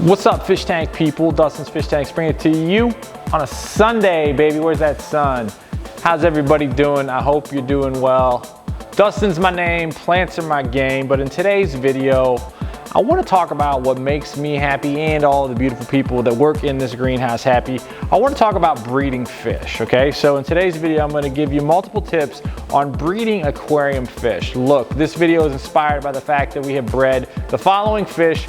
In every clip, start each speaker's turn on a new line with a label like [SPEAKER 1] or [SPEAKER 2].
[SPEAKER 1] What's up, fish tank people? Dustin's Fish Tanks bring it to you on a Sunday, baby. Where's that sun? How's everybody doing? I hope you're doing well. Dustin's my name, plants are my game, but in today's video, I want to talk about what makes me happy and all the beautiful people that work in this greenhouse happy. I want to talk about breeding fish, okay? So in today's video, I'm going to give you multiple tips on breeding aquarium fish. Look, this video is inspired by the fact that we have bred the following fish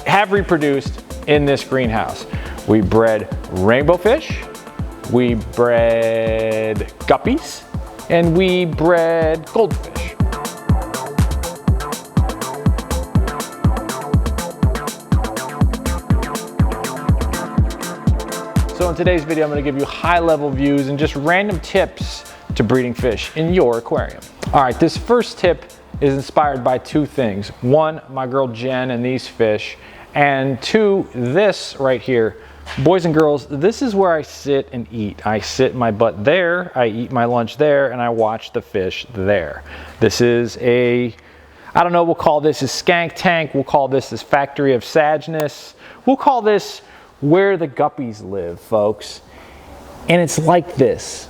[SPEAKER 1] have reproduced in this greenhouse. We bred rainbow fish, we bred guppies, and we bred goldfish. So in today's video, I'm going to give you high-level views and just random tips to breeding fish in your aquarium. All right, this first tip is inspired by two things. One, my girl Jen and these fish, and two, this right here. Boys and girls, this is where I sit and eat. I sit my butt there, I eat my lunch there, and I watch the fish there. This is a, I don't know, we'll call this a skank tank, we'll call this this factory of sadness, we'll call this where the guppies live, folks. And it's like this.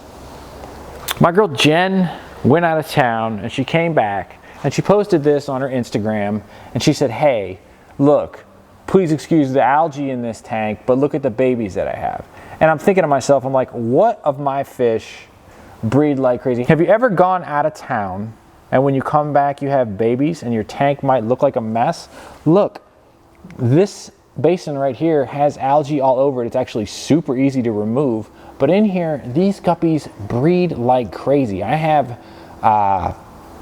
[SPEAKER 1] My girl Jen went out of town and she came back and she posted this on her Instagram and she said, hey, look, please excuse the algae in this tank, but look at the babies that I have. And I'm thinking to myself, I'm like, what of my fish breed like crazy? Have you ever gone out of town and when you come back you have babies and your tank might look like a mess? Look, this basin right here has algae all over it. It's actually super easy to remove, but in here these guppies breed like crazy. I have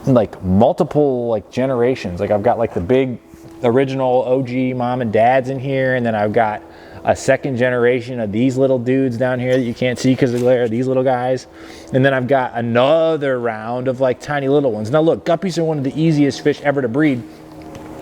[SPEAKER 1] like multiple like generations. Like I've got like the big original OG mom and dads in here, and then I've got a second generation of these little dudes down here that you can't see because of the glare, these little guys, and then I've got another round of like tiny little ones. Now look, guppies are one of the easiest fish ever to breed,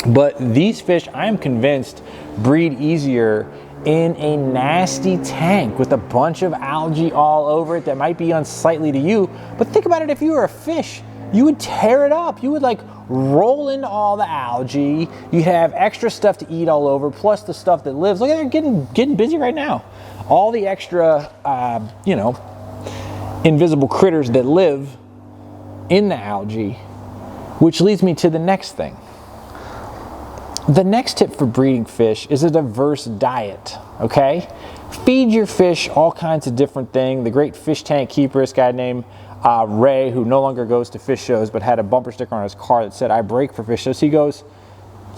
[SPEAKER 1] but these fish, I am convinced, breed easier in a nasty tank with a bunch of algae all over it that might be unsightly to you. But think about it, if you were a fish, you would tear it up. You would like roll into all the algae. You'd have extra stuff to eat all over, plus the stuff that lives. Look at it, getting busy right now. All the extra, you know, invisible critters that live in the algae, which leads me to the next thing. The next tip for breeding fish is a diverse diet, okay? Feed your fish all kinds of different things. The great fish tank keeper, this guy named Ray, who no longer goes to fish shows, but had a bumper sticker on his car that said, I break for fish shows. He goes,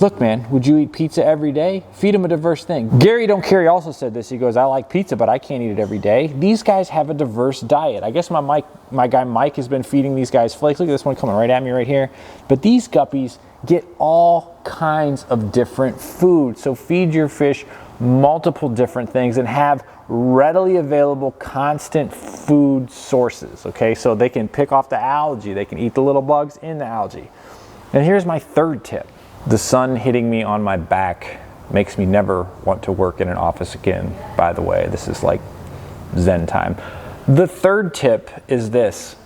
[SPEAKER 1] look, man, would you eat pizza every day? Feed them a diverse thing. Gary Don't Carry also said this. He goes, I like pizza, but I can't eat it every day. These guys have a diverse diet. I guess my guy Mike has been feeding these guys flakes. Look at this one coming right at me right here. But these guppies get all kinds of different food. So feed your fish multiple different things and have readily available constant food sources, okay? So they can pick off the algae, they can eat the little bugs in the algae. And here's my third tip. The sun hitting me on my back makes me never want to work in an office again, by the way. This is like Zen time. The third tip is this.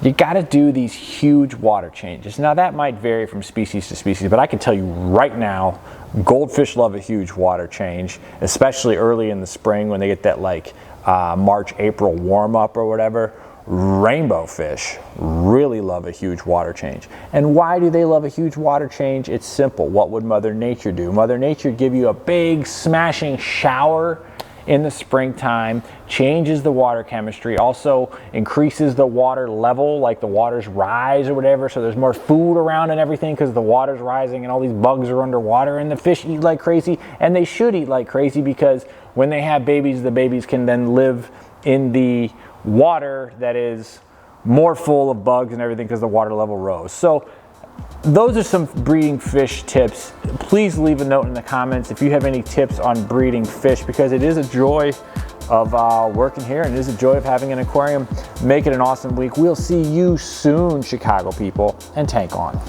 [SPEAKER 1] You gotta do these huge water changes. Now that might vary from species to species, but I can tell you right now, goldfish love a huge water change, especially early in the spring when they get that like March, April warm up or whatever. Rainbow fish really love a huge water change. And why do they love a huge water change? It's simple. What would Mother Nature do? Mother Nature give you a big smashing shower in the springtime, changes the water chemistry, also increases the water level, like the waters rise or whatever, so there's more food around and everything because the water's rising and all these bugs are underwater, and the fish eat like crazy, and they should eat like crazy because when they have babies, the babies can then live in the water that is more full of bugs and everything because the water level rose. So those are some breeding fish tips. Please leave a note in the comments if you have any tips on breeding fish, because it is a joy of working here and it is a joy of having an aquarium. Make it an awesome week. We'll see you soon, Chicago people, and tank on.